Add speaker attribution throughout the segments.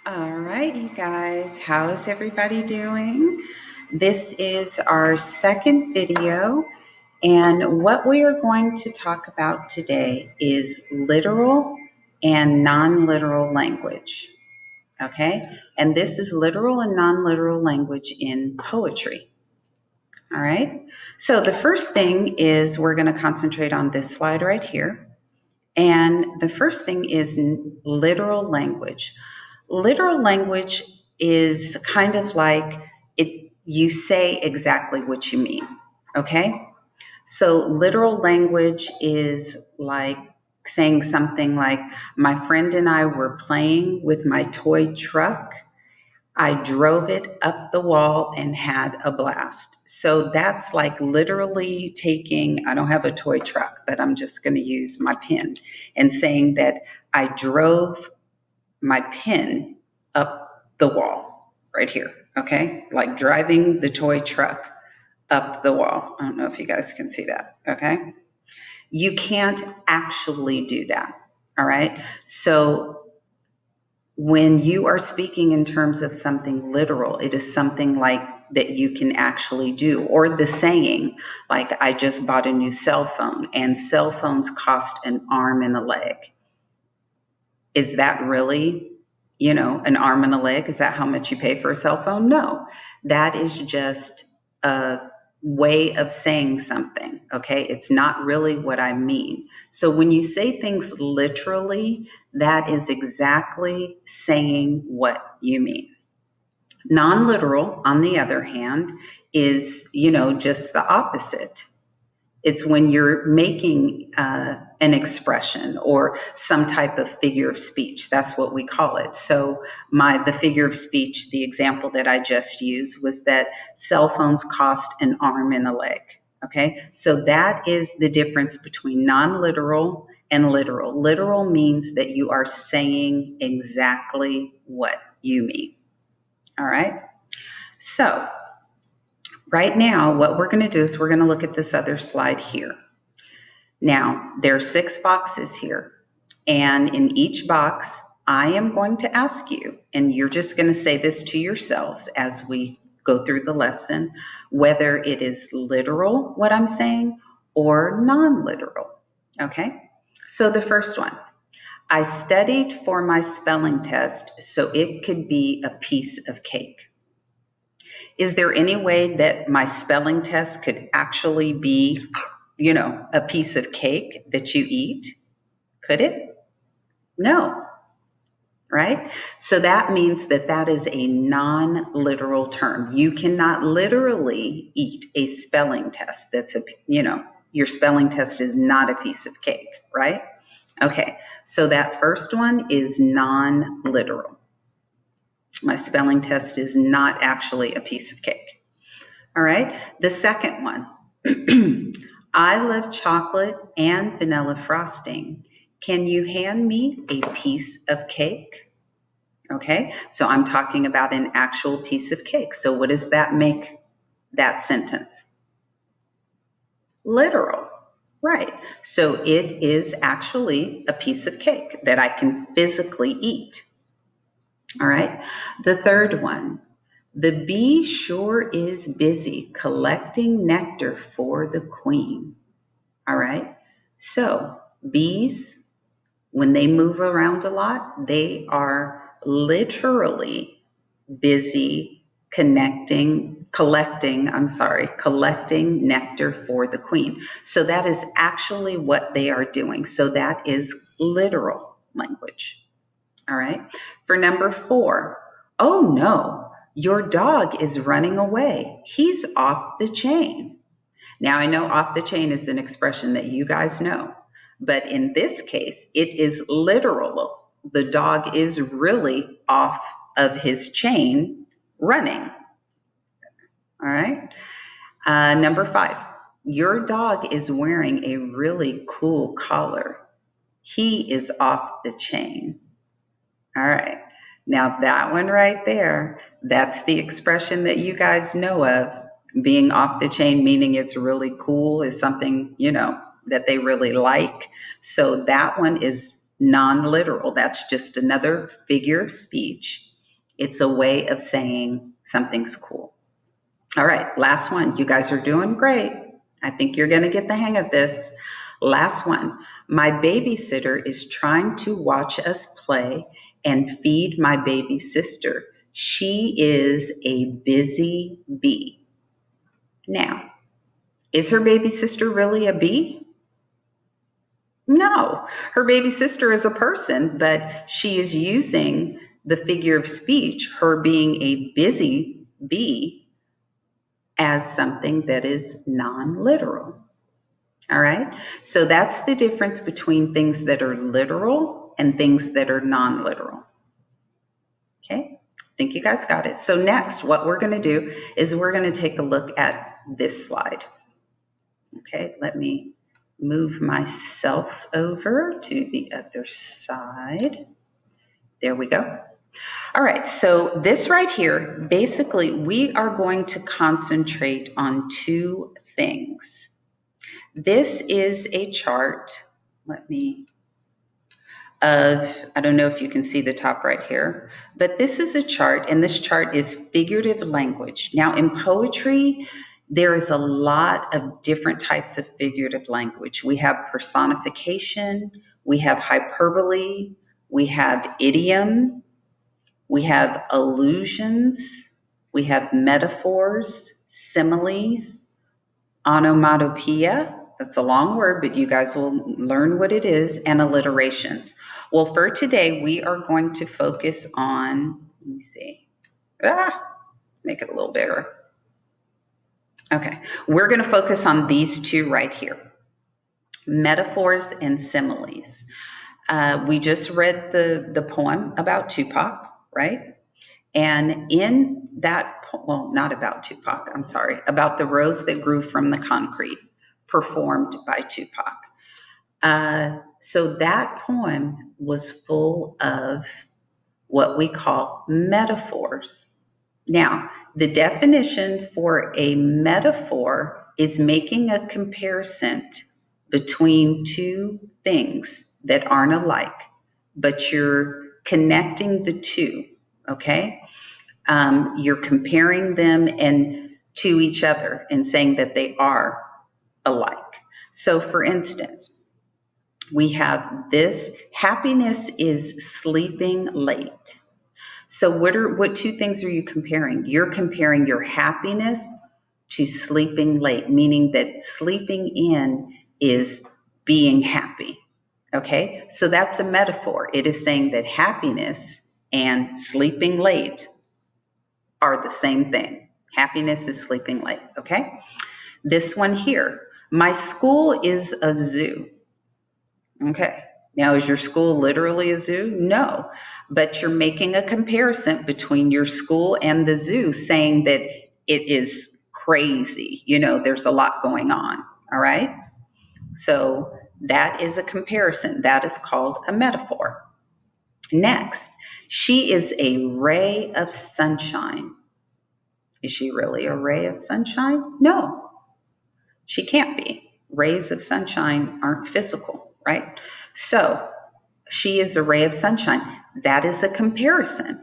Speaker 1: All right, you guys, how is everybody doing? This is our second video, and what we are going to talk about today is literal and non-literal language. Okay, and this is literal and non-literal language in poetry. All right, so the first thing is we're going to concentrate on this slide right here. And the first thing is literal language. Literal language is kind of like you say exactly what you mean. Okay? So literal language is like saying something like, my friend and I were playing with my toy truck. I drove it up the wall and had a blast. So that's like literally taking, I don't have a toy truck, but I'm just going to use my pen and saying that I drove my pen up the wall right here. Okay. Like driving the toy truck up the wall. I don't know if you guys can see that. Okay. You can't actually do that. All right. So when you are speaking in terms of something literal, it is something like that you can actually do. Or the saying, like, I just bought a new cell phone and cell phones cost an arm and a leg. Is that really, an arm and a leg? Is that how much you pay for a cell phone? No, that is just a way of saying something. Okay. It's not really what I mean. So when you say things literally, that is exactly saying what you mean. Non literal, on the other hand, is, just the opposite. It's when you're making an expression or some type of figure of speech. That's what we call it. So the figure of speech, the example that I just used was that cell phones cost an arm and a leg. Okay, so that is the difference between non-literal and literal. Literal means that you are saying exactly what you mean. All right. So right now, what we're going to do is we're going to look at this other slide here. Now, there are 6 boxes here, and in each box, I am going to ask you, and you're just going to say this to yourselves as we go through the lesson, whether it is literal, what I'm saying, or non-literal. Okay? So the first one, I studied for my spelling test so it could be a piece of cake. Is there any way that my spelling test could actually be, a piece of cake that you eat? Could it? No, right? So that means that that is a non-literal term. You cannot literally eat a spelling test. Your spelling test is not a piece of cake, right? Okay, so that first one is non-literal. My spelling test is not actually a piece of cake. All right, the second one. I love chocolate and vanilla frosting. Can you hand me a piece of cake? Okay, so I'm talking about an actual piece of cake. So what does that make that sentence? Literal, right? So it is actually a piece of cake that I can physically eat. All right, the third one. The bee sure is busy collecting nectar for the queen. All right. So bees, when they move around a lot, they are literally busy collecting nectar for the queen. So that is actually what they are doing. So that is literal language. All right. For number 4, oh no, your dog is running away. He's off the chain. Now, I know off the chain is an expression that you guys know, but in this case, it is literal. The dog is really off of his chain running. All right. Number 5, your dog is wearing a really cool collar. He is off the chain. All right. Now, that one right there, that's the expression that you guys know of, being off the chain, meaning it's really cool, is something, that they really like. So that one is non literal. That's just another figure of speech. It's a way of saying something's cool. All right, last one. You guys are doing great. I think you're going to get the hang of this. Last one. My babysitter is trying to watch us play and feed my baby sister. She is a busy bee. Now, is her baby sister really a bee? No, her baby sister is a person, but she is using the figure of speech, her being a busy bee, as something that is non literal. All right. So that's the difference between things that are literal and things that are non literal. Okay. I think you guys got it. So next, what we're going to do is we're going to take a look at this slide. Okay. Let me move myself over to the other side. There we go. All right. So this right here, basically, we are going to concentrate on two things. This is a chart. I don't know if you can see the top right here, but this is a chart, and this chart is figurative language. Now, in poetry, there is a lot of different types of figurative language. We have personification, we have hyperbole, we have idiom, we have allusions, we have metaphors, similes, onomatopoeia. That's a long word, but you guys will learn what it is, and alliterations. Well, for today, we are going to focus on, let me see, make it a little bigger. Okay, we're going to focus on these two right here, metaphors and similes. We just read the poem about Tupac, right? And in that, well, not about Tupac, I'm sorry, about the rose that grew from the concrete, performed by Tupac. So that poem was full of what we call metaphors. Now, the definition for a metaphor is making a comparison between two things that aren't alike, but you're connecting the two, okay? You're comparing them and to each other and saying that they are alike. So, for instance, we have this: happiness is sleeping late. So, what two things are you comparing? You're comparing your happiness to sleeping late, meaning that sleeping in is being happy. Okay, so that's a metaphor. It is saying that happiness and sleeping late are the same thing. Happiness is sleeping late. Okay, this one here: my school is a zoo. Okay, now is your school literally a zoo? No, but you're making a comparison between your school and the zoo, saying that it is crazy. You know, there's a lot going on. All right, so that is a comparison. That is called a metaphor. Next, she is a ray of sunshine. Is she really a ray of sunshine? No, she can't be. Rays of sunshine aren't physical, right? So she is a ray of sunshine. That is a comparison.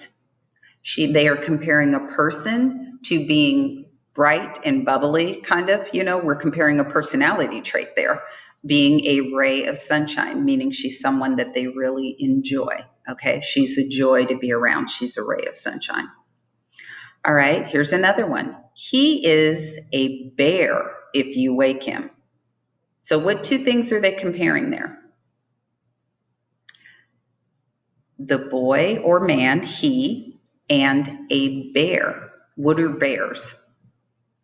Speaker 1: They are comparing a person to being bright and bubbly, kind of. You know, we're comparing a personality trait there, being a ray of sunshine, meaning she's someone that they really enjoy. Okay, she's a joy to be around. She's a ray of sunshine. All right, here's another one. He is a bear if you wake him. So, what two things are they comparing there? The boy or man, he, and a bear. What are bears?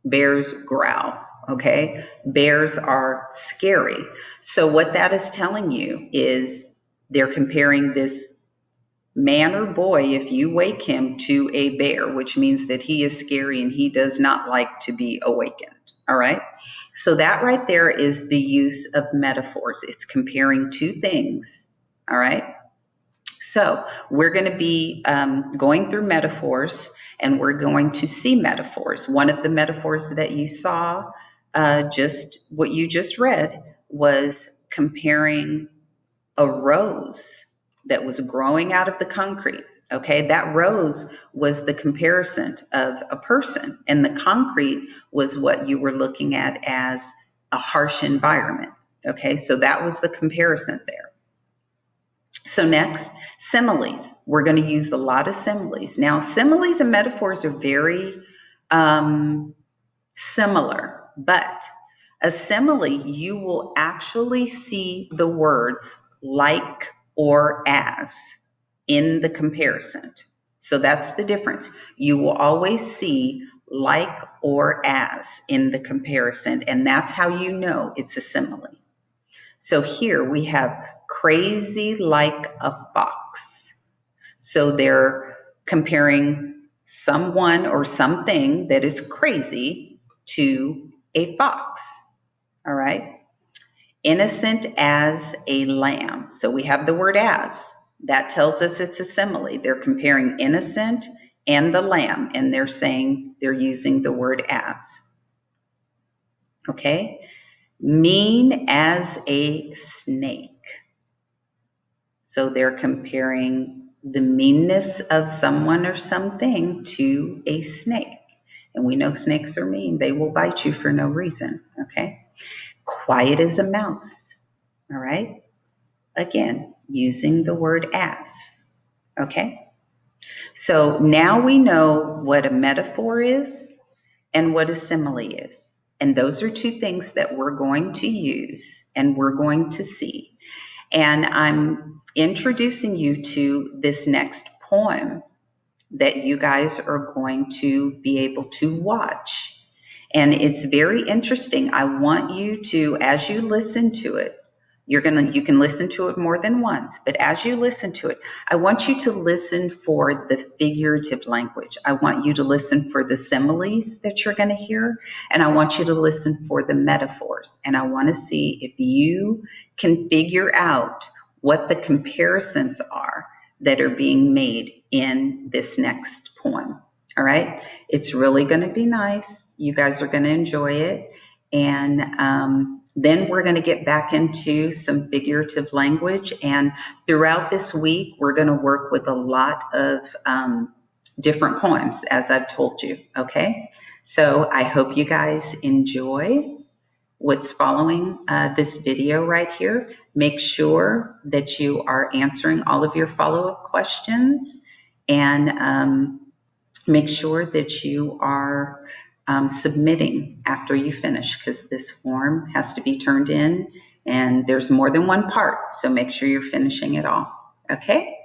Speaker 1: Bears growl, okay? Bears are scary. So, what that is telling you is they're comparing this man or boy, if you wake him, to a bear, which means that he is scary and he does not like to be awakened. All right. So that right there is the use of metaphors. It's comparing two things. All right. So we're going to be going through metaphors, and we're going to see metaphors. One of the metaphors that you saw, just what you just read, was comparing a rose that was growing out of the concrete Okay, that rose was the comparison of a person, and the concrete was what you were looking at as a harsh environment. Okay, so that was the comparison there. So next, similes. We're going to use a lot of similes. Now, similes and metaphors are very similar, but a simile, you will actually see the words like or as in the comparison. So that's the difference. You will always see like or as in the comparison, and that's how you know it's a simile. So here we have crazy like a fox. So they're comparing someone or something that is crazy to a fox. All right. Innocent as a lamb. So we have the word as. That tells us it's a simile. They're comparing innocent and the lamb, and they're saying they're using the word as. Okay. Mean as a snake. So they're comparing the meanness of someone or something to a snake. And we know snakes are mean. They will bite you for no reason. Okay. Quiet as a mouse. All right. Again, using the word as. Okay. So now we know what a metaphor is and what a simile is. And those are two things that we're going to use and we're going to see. And I'm introducing you to this next poem that you guys are going to be able to watch. And it's very interesting. I want you to, as you listen to it, you can listen to it more than once, but as you listen to it, I want you to listen for the figurative language. I want you to listen for the similes that you're going to hear, and I want you to listen for the metaphors. And I want to see if you can figure out what the comparisons are that are being made in this next poem. All right. It's really going to be nice. You guys are going to enjoy it. And then we're going to get back into some figurative language. And throughout this week, we're going to work with a lot of different poems, as I've told you. Okay. So I hope you guys enjoy what's following this video right here. Make sure that you are answering all of your follow-up questions, and make sure that you are submitting after you finish, because this form has to be turned in and there's more than one part. So make sure you're finishing it all. Okay?